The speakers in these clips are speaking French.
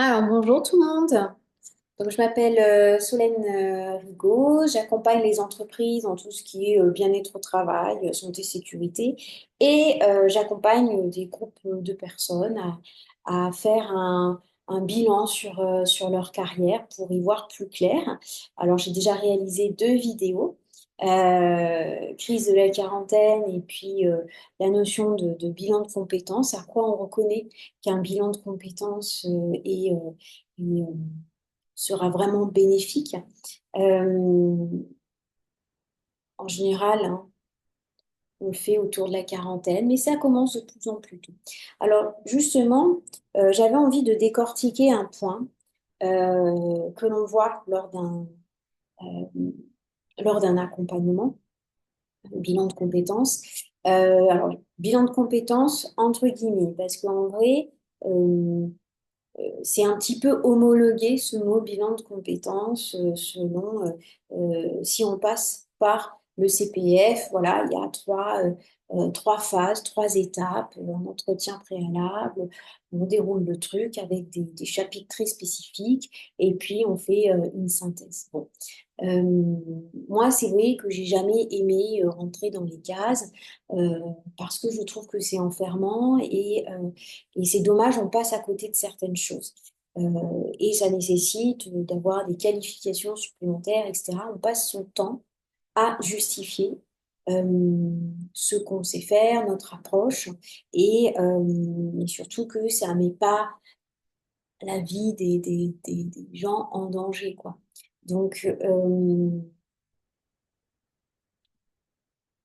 Alors, bonjour tout le monde. Donc, je m'appelle Solène Rigaud. J'accompagne les entreprises dans tout ce qui est bien-être au travail, santé, sécurité. Et j'accompagne des groupes de personnes à faire un bilan sur leur carrière pour y voir plus clair. Alors, j'ai déjà réalisé deux vidéos. Crise de la quarantaine et puis la notion de bilan de compétences, à quoi on reconnaît qu'un bilan de compétences et, sera vraiment bénéfique. Euh, En général, hein, on le fait autour de la quarantaine, mais ça commence de plus en plus tôt. Alors, justement, j'avais envie de décortiquer un point que l'on voit euh, lors d'un accompagnement, un bilan de compétences. Alors, bilan de compétences, entre guillemets, parce qu'en vrai, euh, c'est un petit peu homologué ce mot bilan de compétences selon si on passe par le CPF. Voilà, il y a trois phases, trois étapes, un entretien préalable, on déroule le truc avec des chapitres très spécifiques et puis on fait une synthèse. Bon. Euh, Moi, c'est vrai que j'ai jamais aimé rentrer dans les cases euh, parce que je trouve que c'est enfermant et c'est dommage, on passe à côté de certaines choses. Et ça nécessite d'avoir des qualifications supplémentaires, etc. On passe son temps à justifier ce qu'on sait faire, notre approche, et surtout que ça ne met pas la vie des gens en danger, quoi. Donc,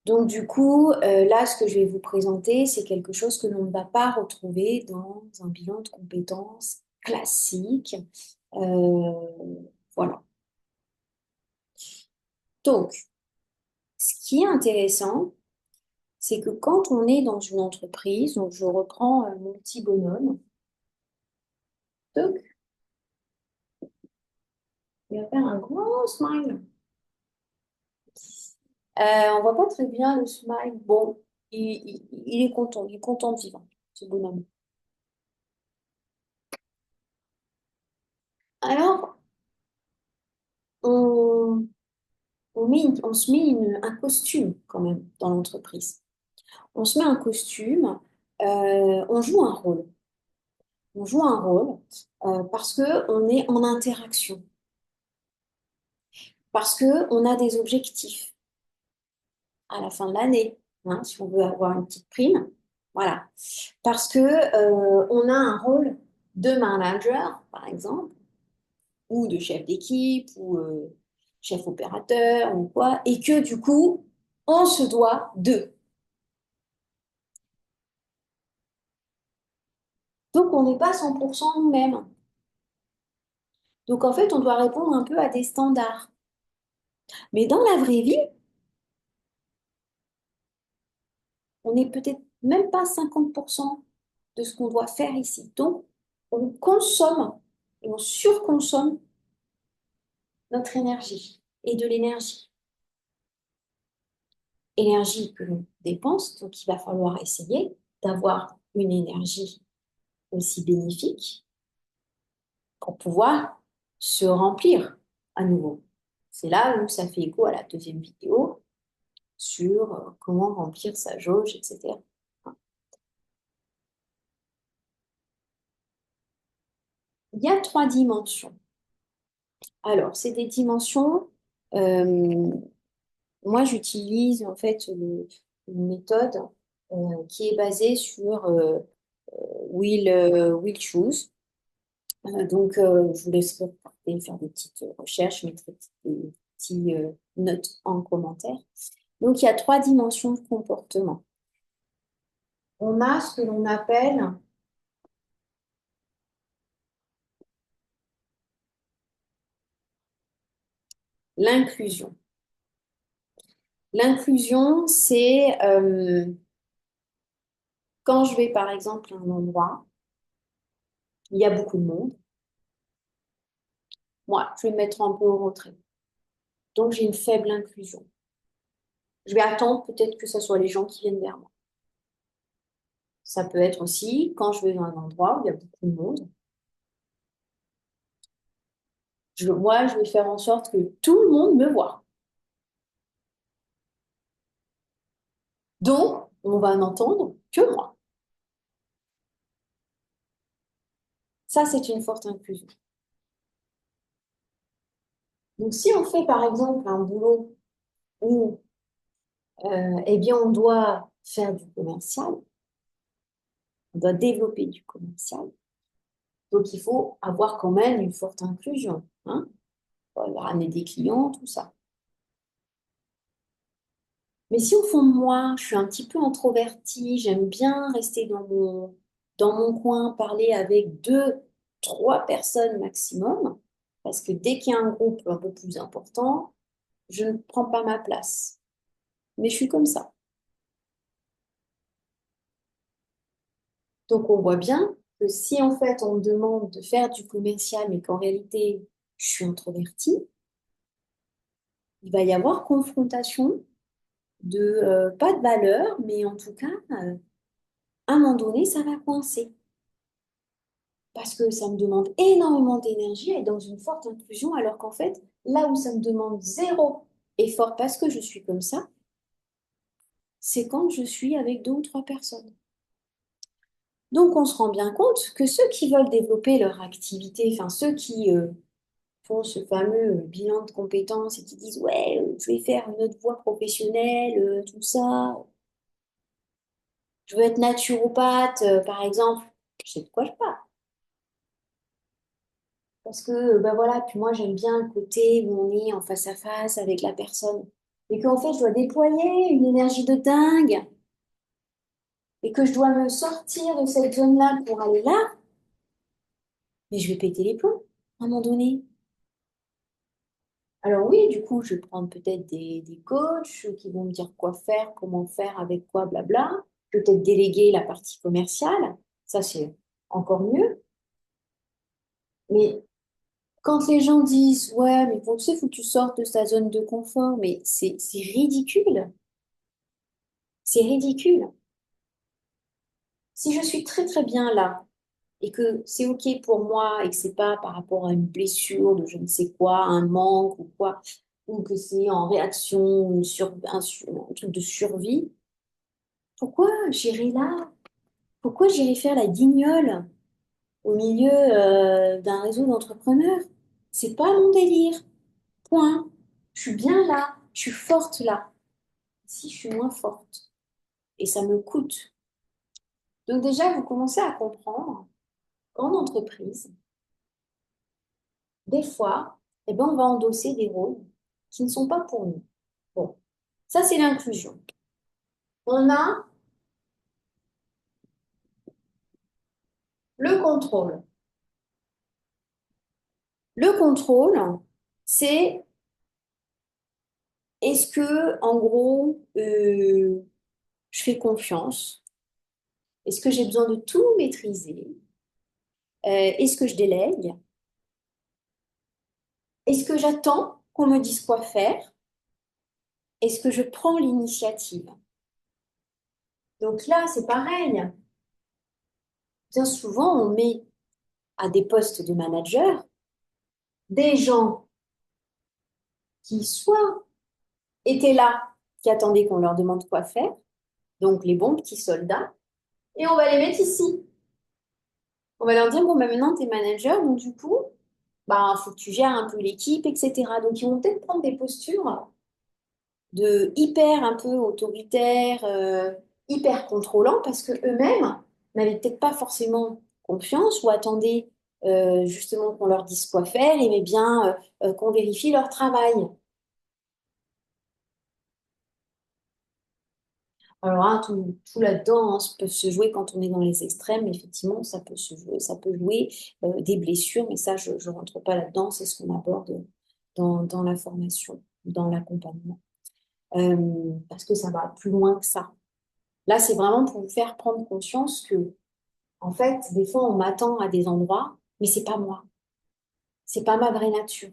donc du coup, là, ce que je vais vous présenter, c'est quelque chose que l'on ne va pas retrouver dans un bilan de compétences classique. Euh, voilà. Donc, ce qui est intéressant, c'est que quand on est dans une entreprise, donc je reprends mon petit bonhomme, donc, il va faire un grand smile. On voit pas très bien le smile. Bon, il est content de vivre, ce bonhomme. Alors, on, on se met un costume quand même dans l'entreprise. On se met un costume, on joue un rôle. On joue un rôle parce que on est en interaction, parce que on a des objectifs à la fin de l'année, hein, si on veut avoir une petite prime, voilà. Parce que on a un rôle de manager, par exemple, ou de chef d'équipe, ou chef opérateur, ou quoi, et que du coup, on se doit de. Donc, on n'est pas 100% nous-mêmes. Donc, en fait, on doit répondre un peu à des standards. Mais dans la vraie vie, on n'est peut-être même pas 50% de ce qu'on doit faire ici. Donc, on consomme et on surconsomme notre énergie et de l'énergie. Énergie que l'on dépense, donc il va falloir essayer d'avoir une énergie aussi bénéfique pour pouvoir se remplir à nouveau. C'est là où ça fait écho à la deuxième vidéo sur comment remplir sa jauge, etc. Il y a trois dimensions. Alors, c'est des dimensions. euh, Moi, j'utilise en fait une méthode qui est basée sur Will Choose. Je vous laisserai faire des petites recherches, je mettrai des petites notes en commentaire. Donc, il y a trois dimensions de comportement. On a ce que l'on appelle l'inclusion. L'inclusion, c'est quand je vais par exemple à un endroit, il y a beaucoup de monde, moi, je vais me mettre un peu au retrait. Donc, j'ai une faible inclusion. Je vais attendre peut-être que ce soit les gens qui viennent vers moi. Ça peut être aussi quand je vais dans un endroit où il y a beaucoup de monde, Moi, je vais faire en sorte que tout le monde me voit. Donc, on va n'entendre que moi. Ça, c'est une forte inclusion. Donc, si on fait, par exemple, un boulot où, eh bien, on doit faire du commercial, on doit développer du commercial, donc il faut avoir quand même une forte inclusion, hein? On va ramener des clients, tout ça. Mais si au fond de moi, je suis un petit peu introvertie, j'aime bien rester dans mon coin, parler avec deux, trois personnes maximum, parce que dès qu'il y a un groupe un peu plus important, je ne prends pas ma place. Mais je suis comme ça. Donc on voit bien que si en fait on me demande de faire du commercial, mais qu'en réalité je suis introvertie, il va y avoir confrontation de pas de valeur, mais en tout cas, à un moment donné, ça va coincer. Parce que ça me demande énormément d'énergie et dans une forte inclusion, alors qu'en fait, là où ça me demande zéro effort parce que je suis comme ça, c'est quand je suis avec deux ou trois personnes. Donc on se rend bien compte que ceux qui veulent développer leur activité, enfin ceux qui font ce fameux bilan de compétences et qui disent ouais, je vais faire une autre voie professionnelle, tout ça, je veux être naturopathe, par exemple, je sais de quoi je parle. Parce que, ben voilà, puis moi, j'aime bien le côté où on est en face à face avec la personne. Et qu'en fait, je dois déployer une énergie de dingue et que je dois me sortir de cette zone-là pour aller là, mais je vais péter les plombs à un moment donné. Alors oui, du coup, je vais prendre peut-être des coachs qui vont me dire quoi faire, comment faire, avec quoi, blabla. Je vais peut-être déléguer la partie commerciale. Ça, c'est encore mieux. Mais quand les gens disent, ouais, mais bon, tu sais, faut que tu sortes de ta zone de confort, mais c'est ridicule. C'est ridicule. Si je suis très très bien là et que c'est OK pour moi et que c'est pas par rapport à une blessure de je ne sais quoi, un manque ou quoi, ou que c'est en réaction, un truc de survie, pourquoi j'irai là? Pourquoi j'irai faire la guignole au milieu d'un réseau d'entrepreneurs? C'est pas mon délire. Point. Je suis bien là. Je suis forte là. Si je suis moins forte et ça me coûte. Donc déjà, vous commencez à comprendre qu'en entreprise, des fois, eh ben, on va endosser des rôles qui ne sont pas pour nous. Bon, ça c'est l'inclusion. On a le contrôle. Le contrôle, c'est est-ce que, en gros, je fais confiance? Est-ce que j'ai besoin de tout maîtriser? Est-ce que je délègue? Est-ce que j'attends qu'on me dise quoi faire? Est-ce que je prends l'initiative? Donc là, c'est pareil. Bien souvent, on met à des postes de manager des gens qui soit étaient là, qui attendaient qu'on leur demande quoi faire, donc les bons petits soldats, et on va les mettre ici. On va leur dire, bon, bah, maintenant, tu es manager, donc du coup, bah, faut que tu gères un peu l'équipe, etc. Donc, ils vont peut-être prendre des postures de hyper un peu autoritaires, hyper contrôlants, parce que eux-mêmes n'avaient peut-être pas forcément confiance ou attendaient justement qu'on leur dise quoi faire, et mais bien qu'on vérifie leur travail. Alors, hein, tout là-dedans, hein, ça peut se jouer quand on est dans les extrêmes. Effectivement, ça peut se jouer, ça peut jouer des blessures, mais ça, je ne rentre pas là-dedans. C'est ce qu'on aborde dans la formation, dans l'accompagnement. Parce que ça va plus loin que ça. Là, c'est vraiment pour vous faire prendre conscience que, en fait, des fois, on m'attend à des endroits, mais c'est pas moi. C'est pas ma vraie nature.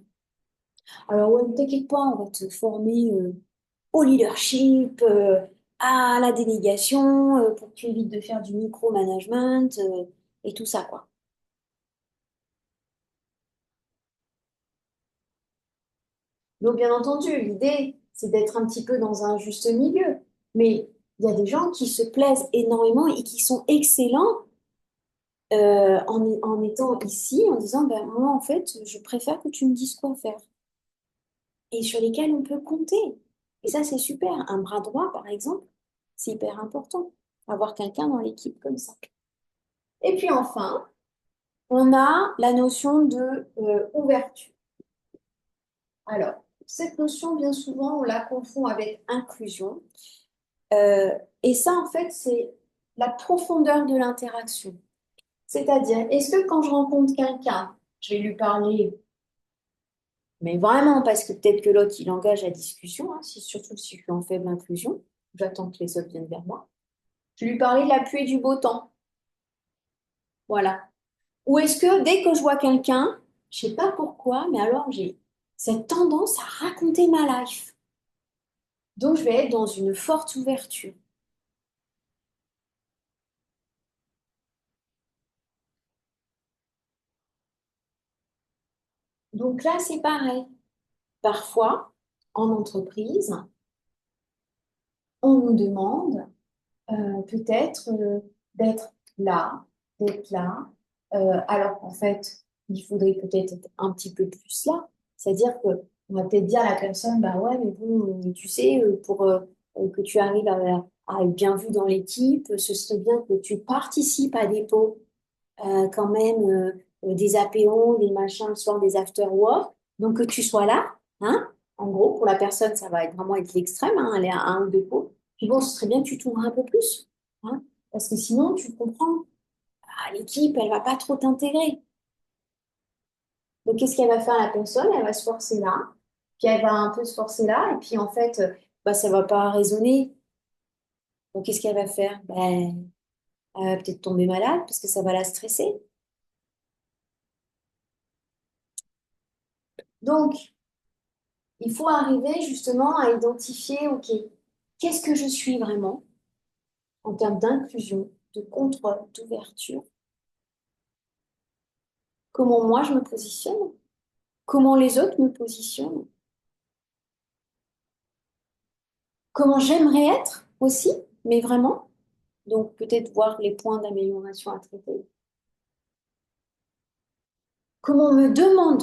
Alors, ouais, ne t'inquiète pas, on va te former au leadership, à la délégation, pour que tu évites de faire du micromanagement, et tout ça, quoi. Donc, bien entendu, l'idée, c'est d'être un petit peu dans un juste milieu. Mais il y a des gens qui se plaisent énormément et qui sont excellents en étant ici, en disant, ben, moi, en fait, je préfère que tu me dises quoi faire. Et sur lesquels on peut compter. Et ça, c'est super. Un bras droit, par exemple, c'est hyper important. Avoir quelqu'un dans l'équipe comme ça. Et puis enfin, on a la notion de ouverture. Alors, cette notion, bien souvent, on la confond avec inclusion. Et ça, en fait, c'est la profondeur de l'interaction. C'est-à-dire, est-ce que quand je rencontre quelqu'un, je vais lui parler, mais vraiment, parce que peut-être que l'autre, il engage la discussion, hein, surtout si je suis en faible inclusion, j'attends que les autres viennent vers moi. Je vais lui parler de la pluie et du beau temps. Voilà. Ou est-ce que dès que je vois quelqu'un, je sais pas pourquoi, mais alors j'ai cette tendance à raconter ma life. Donc je vais être dans une forte ouverture. Donc là, c'est pareil. Parfois, en entreprise, on nous demande peut-être d'être là, d'être là, alors qu'en fait, il faudrait peut-être être un petit peu plus là. C'est-à-dire que on va peut-être dire à la personne, bah ouais, mais bon, tu sais, pour que tu arrives à être bien vu dans l'équipe, ce serait bien que tu participes à des pots, quand même, des apéros, des machins, le soir, des after-work, donc que tu sois là, hein. En gros, pour la personne, ça va être vraiment être l'extrême, hein, aller à un ou deux pots. Puis bon, ce serait bien que tu t'ouvres un peu plus, hein, parce que sinon, tu comprends, ah, l'équipe, elle va pas trop t'intégrer. Donc, qu'est-ce qu'elle va faire la personne? Elle va se forcer là, puis elle va un peu se forcer là, et puis en fait, bah, ça va pas résonner. Donc, qu'est-ce qu'elle va faire? Ben, elle va peut-être tomber malade parce que ça va la stresser. Donc, il faut arriver justement à identifier, OK, qu'est-ce que je suis vraiment en termes d'inclusion, de contrôle, d'ouverture? Comment moi je me positionne? Comment les autres me positionnent? Comment j'aimerais être aussi, mais vraiment? Donc peut-être voir les points d'amélioration à traiter. Comment on me demande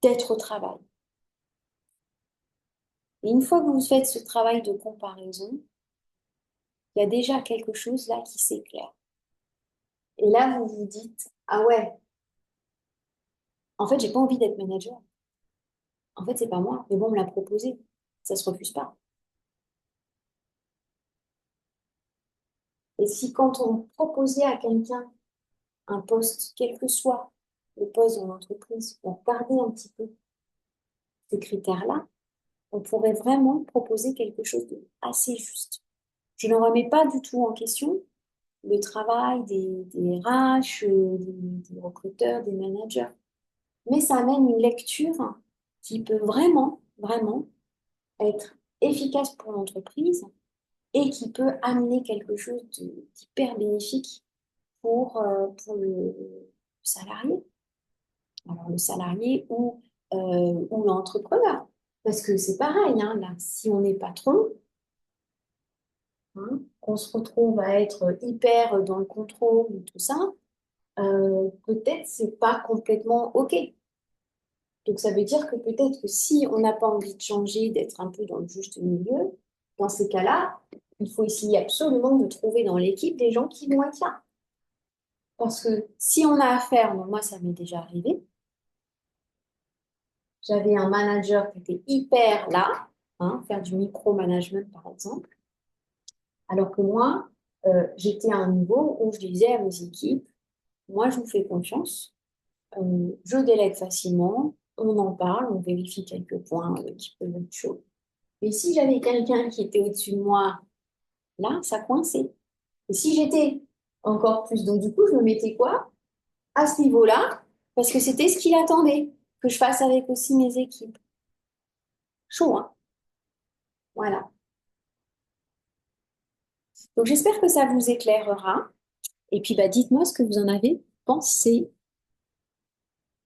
d'être au travail? Et une fois que vous faites ce travail de comparaison, il y a déjà quelque chose là qui s'éclaire. Et là, vous vous dites, ah ouais, en fait, j'ai pas envie d'être manager. En fait, c'est pas moi, mais bon, on me l'a proposé. Ça se refuse pas. Et si quand on proposait à quelqu'un un poste, quel que soit le poste dans l'entreprise, on regardait un petit peu ces critères-là, on pourrait vraiment proposer quelque chose de assez juste. Je ne remets pas du tout en question le travail des RH, des recruteurs, des managers, mais ça amène une lecture qui peut vraiment, vraiment être efficace pour l'entreprise et qui peut amener quelque chose d'hyper bénéfique pour le salarié. Alors le salarié ou l'entrepreneur. Parce que c'est pareil, hein, là, si on est patron, hein, qu'on se retrouve à être hyper dans le contrôle et tout ça, peut-être c'est pas complètement OK. Donc ça veut dire que peut-être que si on n'a pas envie de changer, d'être un peu dans le juste milieu, dans ces cas-là, il faut essayer absolument de trouver dans l'équipe des gens qui vont être là. Parce que si on a affaire, donc moi ça m'est déjà arrivé, j'avais un manager qui était hyper là, hein, faire du micromanagement par exemple, alors que moi, j'étais à un niveau où je disais à mes équipes, moi je vous fais confiance, je délègue facilement, on en parle, on vérifie quelques points qui peuvent être chauds. Mais si j'avais quelqu'un qui était au-dessus de moi, là, ça coinçait. Et si j'étais encore plus, donc du coup, je me mettais quoi? À ce niveau-là, parce que c'était ce qu'il attendait, que je fasse avec aussi mes équipes. Chaud, hein? Voilà. Donc j'espère que ça vous éclairera. Et puis bah, dites-moi ce que vous en avez pensé.